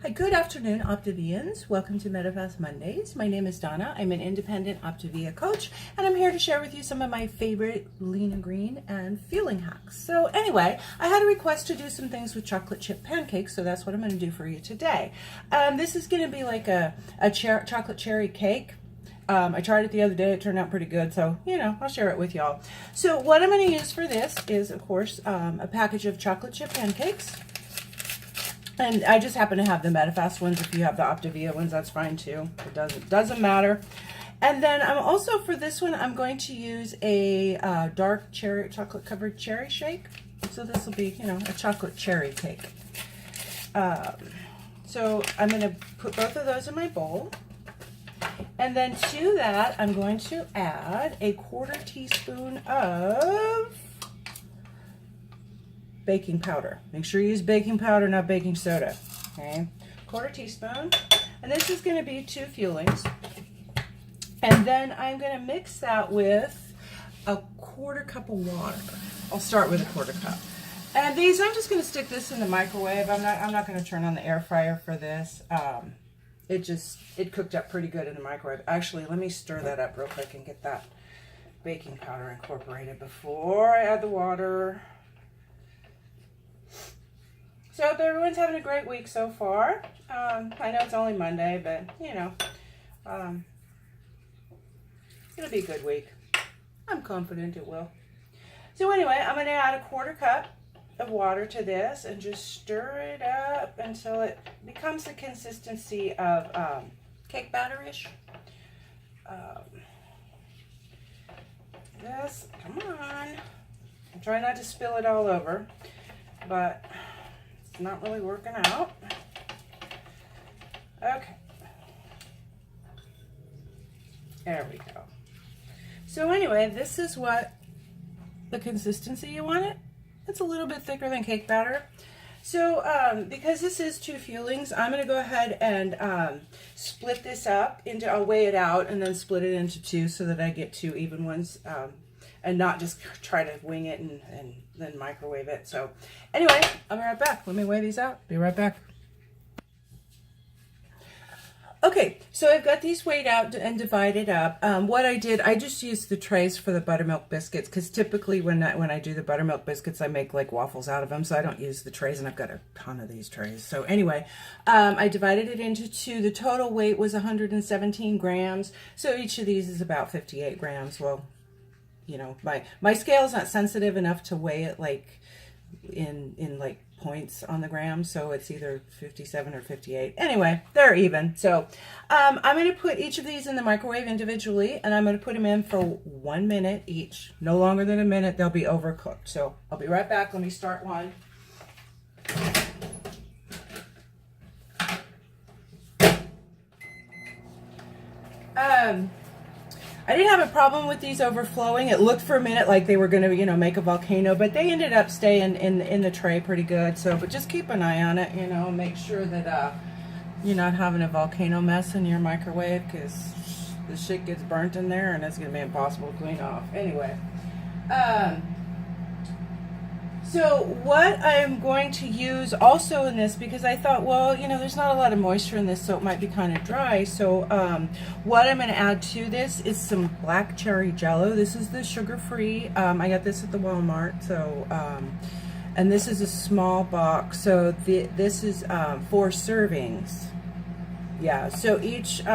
Hi, good afternoon, Optavians. Welcome to Medifast Mondays. My name is Donna. I'm an independent Optavia coach, and I'm here to share with you some of my favorite lean and green and fueling hacks. So anyway, I had a request to do some things with chocolate chip pancakes, so that's what I'm going to do for you today. This is going to be like a chocolate cherry cake. I tried it the other day. It turned out pretty good, so, I'll share it with y'all. So what I'm going to use for this is, of course, a package of chocolate chip pancakes. And I just happen to have the Medifast ones. If you have the Optavia ones, that's fine too. It doesn't matter. And then I'm also, for this one, I'm going to use a dark cherry, chocolate covered cherry shake. So this will be, a chocolate cherry cake. So I'm going to put both of those in my bowl. And then to that, I'm going to add a 1/4 teaspoon of baking powder. Make sure you use baking powder, not baking soda. Okay, 1/4 teaspoon. And this is going to be 2 fuelings. And then I'm going to mix that with a 1/4 cup of water. I'll start with a 1/4 cup. And these, I'm just going to stick this in the microwave. I'm not going to turn on the air fryer for this. It cooked up pretty good in the microwave. Actually, let me stir that up real quick and get that baking powder incorporated before I add the water. So hope everyone's having a great week so far. I know it's only Monday, but it'll be a good week. I'm confident it will. So anyway, I'm going to add a 1/4 cup of water to this and just stir it up until it becomes the consistency of cake batter-ish. Come on. I'm trying not to spill it all over, but it's not really working out. Okay. There we go. So anyway, this is what the consistency you want it. It's a little bit thicker than cake batter. So because this is 2 fuelings, I'm going to go ahead and split this up into, I'll weigh it out and then split it into 2 so that I get 2 even ones and not just try to wing it and then microwave it. So anyway, I'll be right back. Let me weigh these out. Be right back. Okay, so I've got these weighed out and divided up. What I did, I just used the trays for the buttermilk biscuits because typically when I do the buttermilk biscuits, I make like waffles out of them, so I don't use the trays, and I've got a ton of these trays. So anyway, I divided it into 2. The total weight was 117 grams, so each of these is about 58 grams. Well, my scale is not sensitive enough to weigh it like in like points on the gram, so it's either 57 or 58. Anyway, they're even. So I'm going to put each of these in the microwave individually, and I'm going to put them in for 1 minute each. No longer than a minute, they'll be overcooked. So I'll be right back. Let me start one. I didn't have a problem with these overflowing. It looked for a minute like they were going to, make a volcano, but they ended up staying in the tray pretty good. So, but just keep an eye on it, make sure that you're not having a volcano mess in your microwave, because the shit gets burnt in there and it's going to be impossible to clean off. Anyway, so what I'm going to use also in this, because I thought, well, there's not a lot of moisture in this, so it might be kind of dry. So what I'm going to add to this is some black cherry jello. This is the sugar-free. I got this at the Walmart. So, and this is a small box. So this is 4 servings. Yeah. So each it's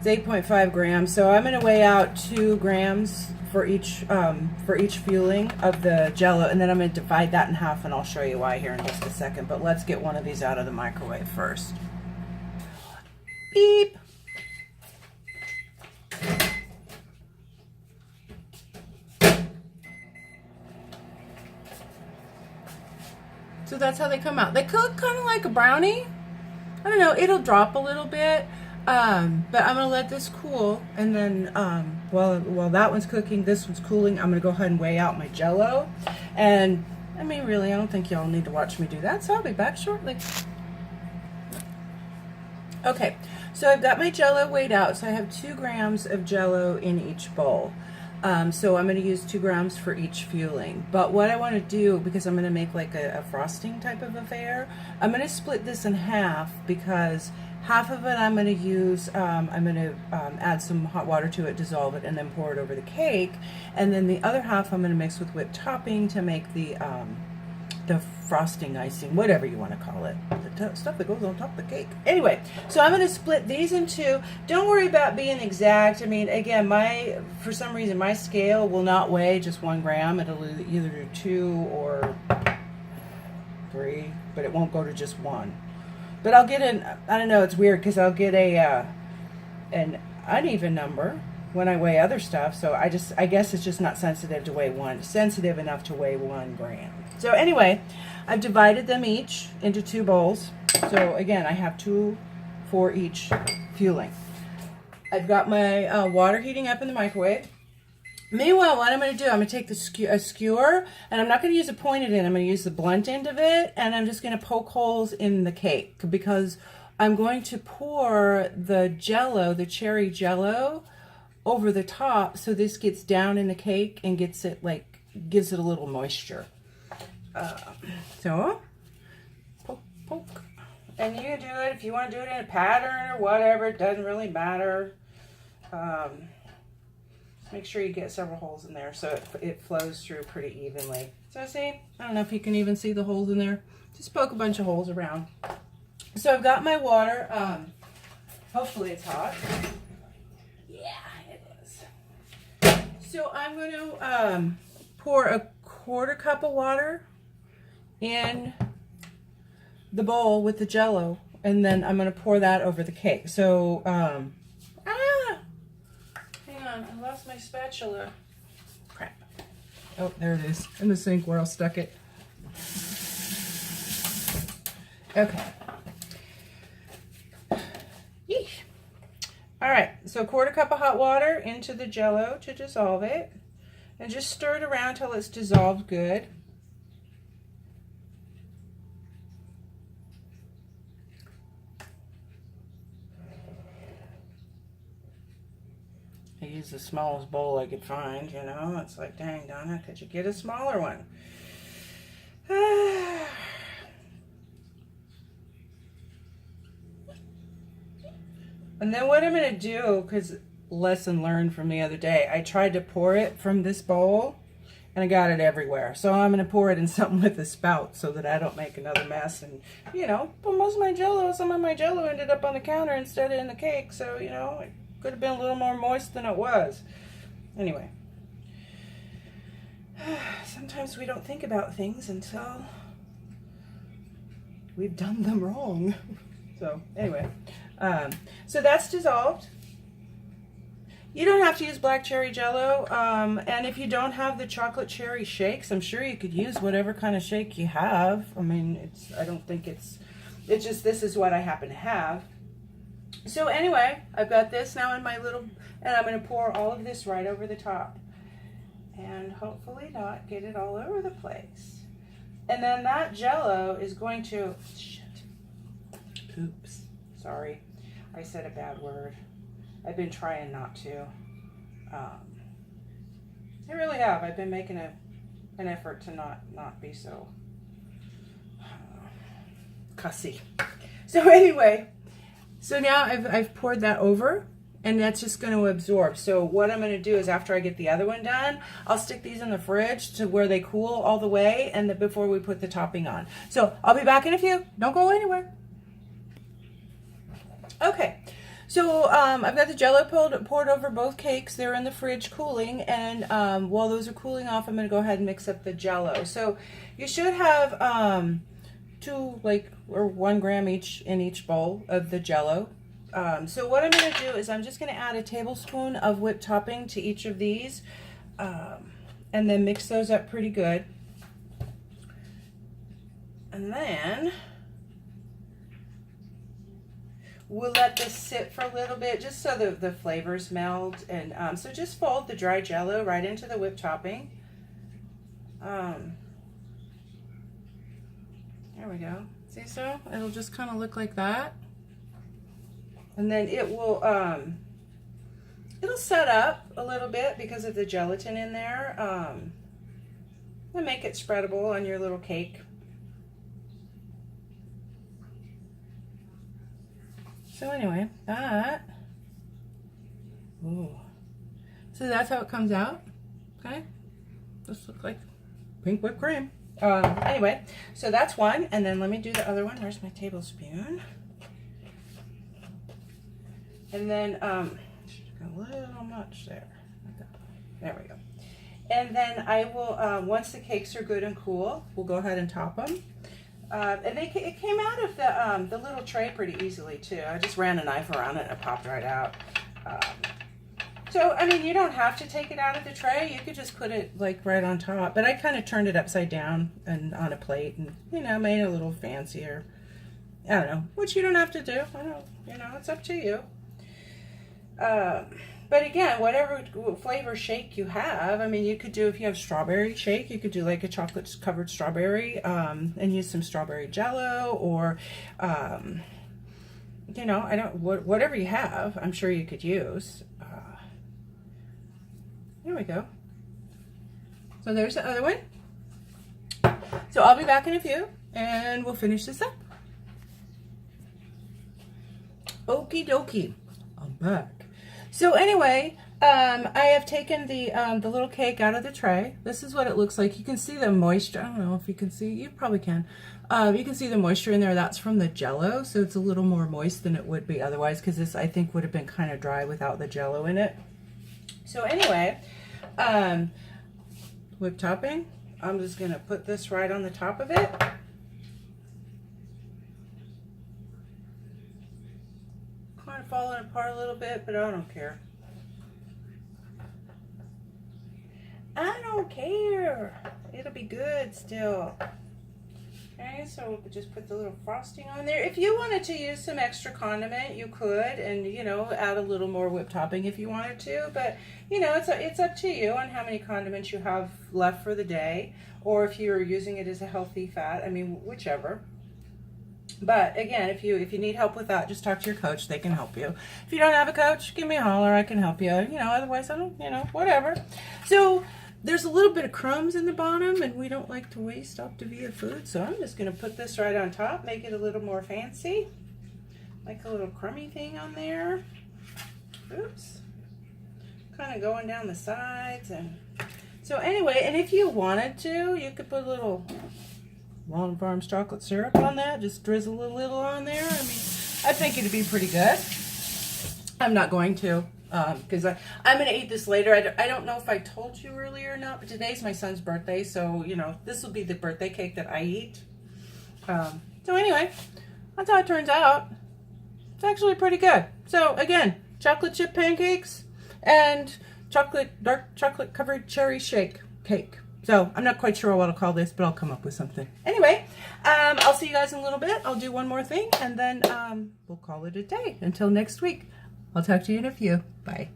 8.5 grams. So I'm going to weigh out 2 grams for each fueling of the jello, and then I'm going to divide that in half, and I'll show you why here in just a second. But let's get one of these out of the microwave first. Beep. So that's how they come out. They cook kind of like a brownie. I don't know, it'll drop a little bit. But I'm going to let this cool, and then while that one's cooking, this one's cooling, I'm going to go ahead and weigh out my jello. And I mean, really, I don't think y'all need to watch me do that, so I'll be back shortly. Okay, so I've got my jello weighed out, so I have 2 grams of jello in each bowl. So I'm going to use 2 grams for each fueling. But what I want to do, because I'm going to make like a frosting type of affair, I'm going to split this in half, because half of it I'm going to use, I'm going to add some hot water to it, dissolve it, and then pour it over the cake. And then the other half I'm going to mix with whipped topping to make the frosting, icing, whatever you want to call it, the stuff that goes on top of the cake. Anyway, so I'm going to split these in 2. Don't worry about being exact. I mean, again, for some reason my scale will not weigh just 1 gram. It'll either do 2 or 3, but it won't go to just 1. But I'll get I don't know, it's weird because I'll get an uneven number when I weigh other stuff. So I guess it's just not sensitive enough to weigh 1 gram. So anyway, I've divided them each into 2 bowls. So again, I have 2 for each fueling. I've got my water heating up in the microwave. Meanwhile, what I'm going to do, I'm going to take a skewer, and I'm not going to use a pointed end. I'm going to use the blunt end of it, and I'm just going to poke holes in the cake, because I'm going to pour the jello, the cherry jello, over the top, so this gets down in the cake and gives it a little moisture. So poke, and you can do it if you want to do it in a pattern or whatever. It doesn't really matter. Make sure you get several holes in there so it flows through pretty evenly. So see, I don't know if you can even see the holes in there. Just poke a bunch of holes around. So I've got my water. Hopefully it's hot. Yeah, it is. So I'm going to pour a 1/4 cup of water in the bowl with the jello, and then I'm going to pour that over the cake. So, hang on, I lost my spatula. Crap. Oh, there it is, in the sink where I stuck it. Okay. Yeesh. All right, so 1/4 cup of hot water into the jello to dissolve it, and just stir it around till it's dissolved good. I used the smallest bowl I could find, you know. It's like, dang, Donna, could you get a smaller one? And then what I'm going to do, because lesson learned from the other day, I tried to pour it from this bowl, and I got it everywhere. So I'm going to pour it in something with a spout so that I don't make another mess. And, you know, but some of my jello ended up on the counter instead of in the cake. So, you know, it could have been a little more moist than it was. Anyway. Sometimes we don't think about things until we've done them wrong. So, anyway. So that's dissolved. You don't have to use black cherry jello, and if you don't have the chocolate cherry shakes, I'm sure you could use whatever kind of shake you have. I mean, I don't think it's just, this is what I happen to have. So anyway, I've got this now in my little, and I'm going to pour all of this right over the top, and hopefully not get it all over the place. And then that jello is going to, oops, sorry, I said a bad word. I've been trying not to. I really have. I've been making an effort to not be so cussy. So anyway, so now I've poured that over, and that's just going to absorb. So what I'm going to do is, after I get the other one done, I'll stick these in the fridge to where they cool all the way, and before we put the topping on. So I'll be back in a few. Don't go anywhere. Okay. So I've got the jello poured over both cakes. They're in the fridge cooling, and while those are cooling off, I'm going to go ahead and mix up the jello. So you should have 1 gram each in each bowl of the jello. So what I'm going to do is I'm just going to add a tablespoon of whipped topping to each of these, and then mix those up pretty good. And then we'll let this sit for a little bit, just so the flavors meld. And so just fold the dry jello right into the whipped topping. There we go. See, so it'll just kind of look like that. And then it will, it'll set up a little bit because of the gelatin in there. And make it spreadable on your little cake. So anyway, that. Ooh. So that's how it comes out. Okay. This looks like pink whipped cream. Anyway, so that's one, and then let me do the other one. Where's my tablespoon? And then a little much there. There we go. And then I will, once the cakes are good and cool, we'll go ahead and top them. And it came out of the little tray pretty easily too. I just ran a knife around it and it popped right out. So, I mean, you don't have to take it out of the tray. You could just put it like right on top. But I kind of turned it upside down and on a plate and, you know, made it a little fancier. I don't know, which you don't have to do. I don't, you know, it's up to you. But again, whatever flavor shake you have, I mean, you could do, if you have strawberry shake, you could do like a chocolate covered strawberry and use some strawberry jello or, you know, whatever you have, I'm sure you could use. There we go. So there's the other one. So I'll be back in a few and we'll finish this up. Okie dokie. I'm back. So anyway, I have taken the little cake out of the tray. This is what it looks like. You can see the moisture. I don't know if you can see. You probably can. You can see the moisture in there. That's from the jello, so it's a little more moist than it would be otherwise, because this, I think, would have been kind of dry without the jello in it. So anyway, whipped topping. I'm just going to put this right on the top of it. Kind of falling apart a little bit, but I don't care. I don't care. It'll be good still. Okay, so we'll just put the little frosting on there. If you wanted to use some extra condiment, you could, and you know, add a little more whipped topping if you wanted to. But you know, it's up to you on how many condiments you have left for the day, or if you're using it as a healthy fat. I mean, whichever. But again, if you need help with that, just talk to your coach. They can help you. If you don't have a coach, give me a holler. I can help you. You know, otherwise I don't. You know, whatever. So. There's a little bit of crumbs in the bottom, and we don't like to waste Optavia food, so I'm just going to put this right on top, make it a little more fancy. Like a little crummy thing on there. Oops. Kind of going down the sides. And so anyway, and if you wanted to, you could put a little Lawn Farms chocolate syrup on that. Just drizzle a little on there. I mean, I think it'd be pretty good. I'm not going to. Because I'm going to eat this later. I don't know if I told you earlier or not, but today's my son's birthday, so, you know, this will be the birthday cake that I eat. So anyway, that's how it turns out. It's actually pretty good. So, again, chocolate chip pancakes and dark chocolate covered cherry shake cake. So, I'm not quite sure what I'll call this, but I'll come up with something. Anyway, I'll see you guys in a little bit. I'll do one more thing, and then we'll call it a day. Until next week. I'll talk to you in a few. Bye.